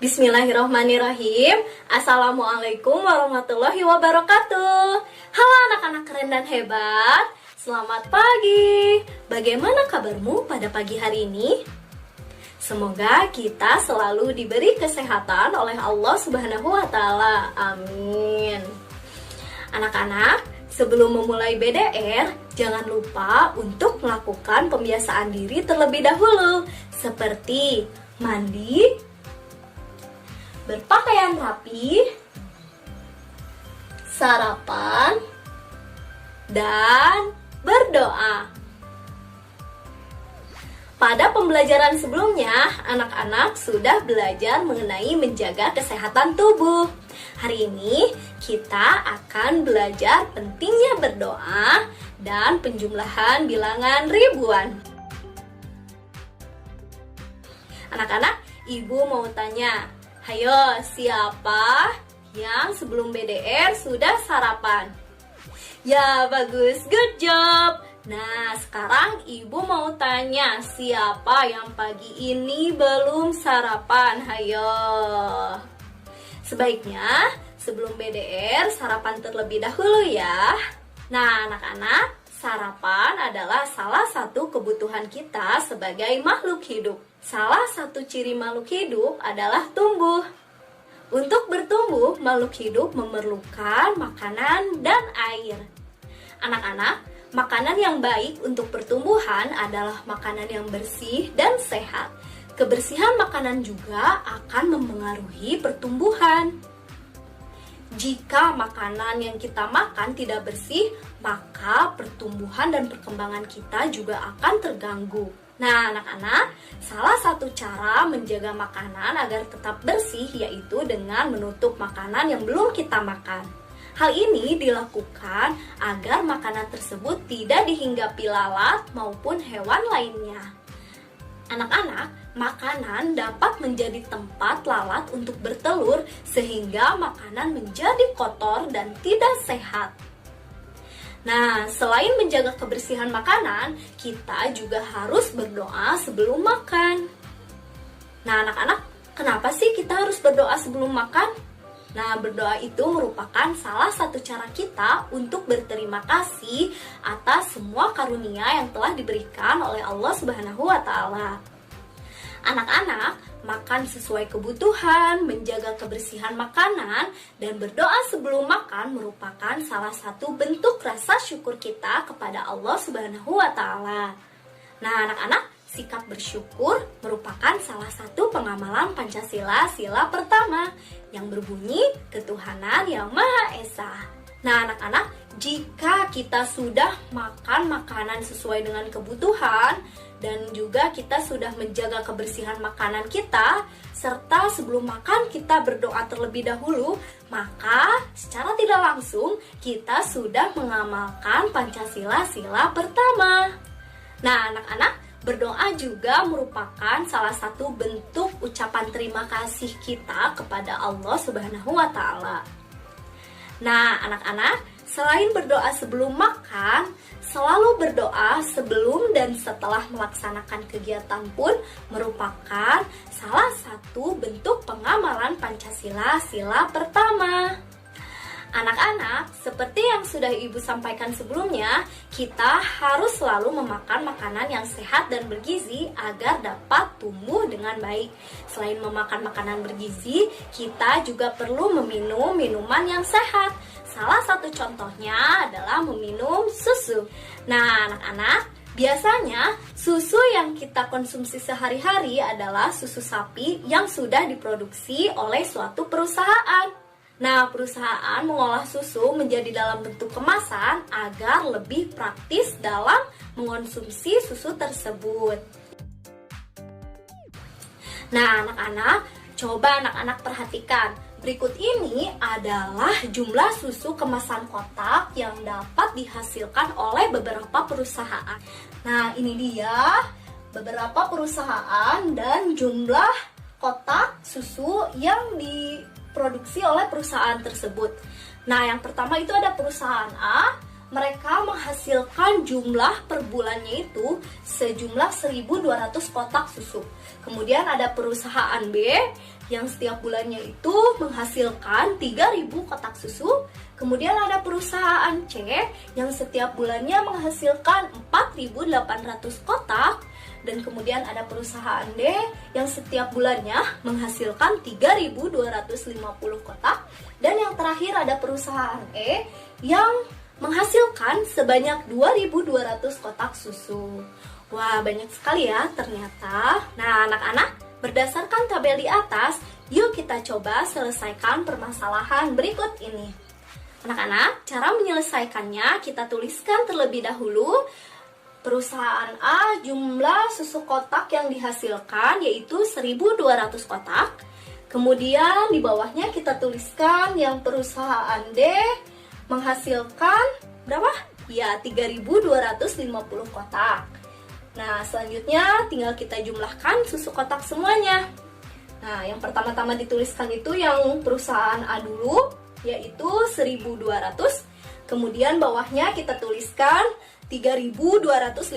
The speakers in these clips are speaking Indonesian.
Bismillahirrahmanirrahim. Assalamualaikum warahmatullahi wabarakatuh. Halo anak-anak keren dan hebat. Selamat pagi. Bagaimana kabarmu pada pagi hari ini? Semoga kita selalu diberi kesehatan oleh Allah Subhanahu wa taala. Amin. Anak-anak, sebelum memulai BDR, jangan lupa untuk melakukan pembiasaan diri terlebih dahulu, seperti mandi, berpakaian rapi, sarapan, dan berdoa. Pada pembelajaran sebelumnya, anak-anak sudah belajar mengenai menjaga kesehatan tubuh. Hari ini kita akan belajar pentingnya berdoa dan penjumlahan bilangan ribuan. Anak-anak, ibu mau tanya, hayo, siapa yang sebelum BDR sudah sarapan? Ya, bagus, good job. Nah, sekarang ibu mau tanya, siapa yang pagi ini belum sarapan? Hayo. Sebaiknya sebelum BDR sarapan terlebih dahulu ya. Nah, anak-anak, sarapan adalah salah satu kebutuhan kita sebagai makhluk hidup. Salah satu ciri makhluk hidup adalah tumbuh. Untuk bertumbuh, makhluk hidup memerlukan makanan dan air. Anak-anak, makanan yang baik untuk pertumbuhan adalah makanan yang bersih dan sehat. Kebersihan makanan juga akan mempengaruhi pertumbuhan. Jika makanan yang kita makan tidak bersih, maka pertumbuhan dan perkembangan kita juga akan terganggu. Nah, anak-anak, salah satu cara menjaga makanan agar tetap bersih yaitu dengan menutup makanan yang belum kita makan. Hal ini dilakukan agar makanan tersebut tidak dihinggapi lalat maupun hewan lainnya. Anak-anak, makanan dapat menjadi tempat lalat untuk bertelur sehingga makanan menjadi kotor dan tidak sehat. Nah, selain menjaga kebersihan makanan, kita juga harus berdoa sebelum makan. Nah, anak-anak, kenapa sih kita harus berdoa sebelum makan? Nah, berdoa itu merupakan salah satu cara kita untuk berterima kasih atas semua karunia yang telah diberikan oleh Allah Subhanahu wa taala. Anak-anak, makan sesuai kebutuhan, menjaga kebersihan makanan, dan berdoa sebelum makan merupakan salah satu bentuk rasa syukur kita kepada Allah Subhanahu wa taala. Nah, anak-anak, sikap bersyukur merupakan salah satu pengamalan Pancasila sila pertama yang berbunyi ketuhanan yang Maha Esa. Nah, anak-anak, jika kita sudah makan makanan sesuai dengan kebutuhan dan juga kita sudah menjaga kebersihan makanan kita, serta sebelum makan kita berdoa terlebih dahulu, maka secara tidak langsung kita sudah mengamalkan Pancasila sila pertama. Nah, anak-anak, berdoa juga merupakan salah satu bentuk ucapan terima kasih kita kepada Allah Subhanahu wa taala. Nah, anak-anak, selain berdoa sebelum makan, selalu berdoa sebelum dan setelah melaksanakan kegiatan pun merupakan salah satu bentuk pengamalan Pancasila sila pertama. Anak-anak, seperti yang sudah ibu sampaikan sebelumnya, kita harus selalu memakan makanan yang sehat dan bergizi agar dapat tumbuh dengan baik. Selain memakan makanan bergizi, kita juga perlu meminum minuman yang sehat. Salah satu contohnya adalah meminum susu. Nah, anak-anak, biasanya susu yang kita konsumsi sehari-hari adalah susu sapi yang sudah diproduksi oleh suatu perusahaan. Nah, perusahaan mengolah susu menjadi dalam bentuk kemasan agar lebih praktis dalam mengonsumsi susu tersebut. Nah, anak-anak, coba anak-anak perhatikan. Berikut ini adalah jumlah susu kemasan kotak yang dapat dihasilkan oleh beberapa perusahaan. Nah, ini dia beberapa perusahaan dan jumlah kotak susu yang diproduksi oleh perusahaan tersebut. Nah, yang pertama itu ada perusahaan A mereka menghasilkan jumlah per bulannya itu sejumlah 1.200 kotak susu. Kemudian ada perusahaan B yang setiap bulannya itu menghasilkan 3.000 kotak susu. Kemudian ada perusahaan C yang setiap bulannya menghasilkan 4.800 kotak. Dan kemudian ada perusahaan D yang setiap bulannya menghasilkan 3.250 kotak. Dan yang terakhir ada perusahaan E yang menghasilkan sebanyak 2.200 kotak susu. Wah, banyak sekali ya ternyata. Nah, anak-anak, berdasarkan tabel di atas, yuk kita coba selesaikan permasalahan berikut ini. Anak-anak, cara menyelesaikannya kita tuliskan terlebih dahulu. Perusahaan A, jumlah susu kotak yang dihasilkan yaitu 1.200 kotak. Kemudian di bawahnya kita tuliskan yang perusahaan D menghasilkan berapa? Ya, 3.250 kotak. Nah, selanjutnya tinggal kita jumlahkan susu kotak semuanya. Nah, yang pertama-tama dituliskan itu yang perusahaan A dulu, yaitu 1.200. Kemudian bawahnya kita tuliskan 3.250.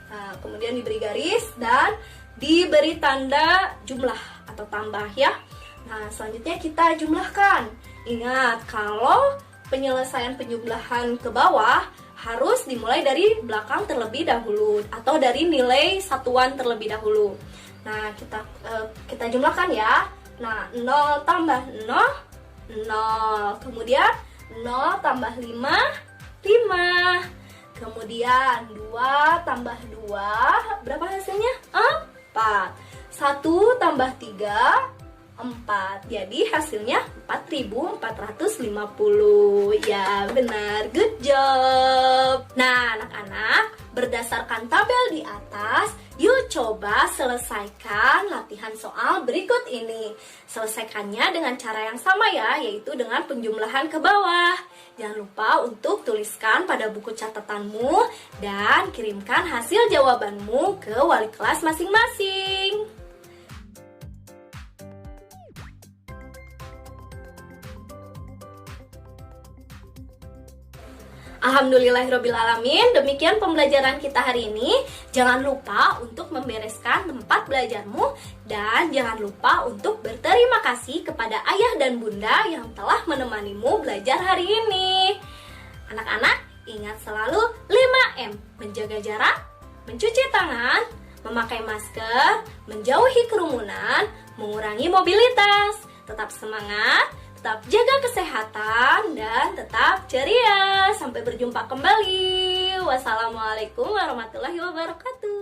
Nah, kemudian diberi garis dan diberi tanda jumlah atau tambah ya. Nah, selanjutnya kita jumlahkan. Ingat, kalau penyelesaian penjumlahan ke bawah harus dimulai dari belakang terlebih dahulu atau dari nilai satuan terlebih dahulu. Nah, kita jumlahkan ya. Nah, 0 tambah 0, 0. Kemudian 0 tambah 5, 5. Kemudian 2 tambah 2, berapa hasilnya? 4. 1 tambah 3, 4. Jadi hasilnya 4.450. Ya, benar. Good job. Nah, anak-anak, berdasarkan tabel di atas, yuk coba selesaikan latihan soal berikut ini. Selesaikannya dengan cara yang sama ya, yaitu dengan penjumlahan ke bawah. Jangan lupa untuk tuliskan pada buku catatanmu dan kirimkan hasil jawabanmu ke wali kelas masing-masing. Alhamdulillahirrabbilalamin, demikian pembelajaran kita hari ini. Jangan lupa untuk membereskan tempat belajarmu dan jangan lupa untuk berterima kasih kepada ayah dan bunda yang telah menemanimu belajar hari ini. Anak-anak, ingat selalu 5M: menjaga jarak, mencuci tangan, memakai masker, menjauhi kerumunan, mengurangi mobilitas. Tetap semangat, tetap jaga kesehatan, dan tetap ceria. Sampai berjumpa kembali. Wassalamualaikum warahmatullahi wabarakatuh.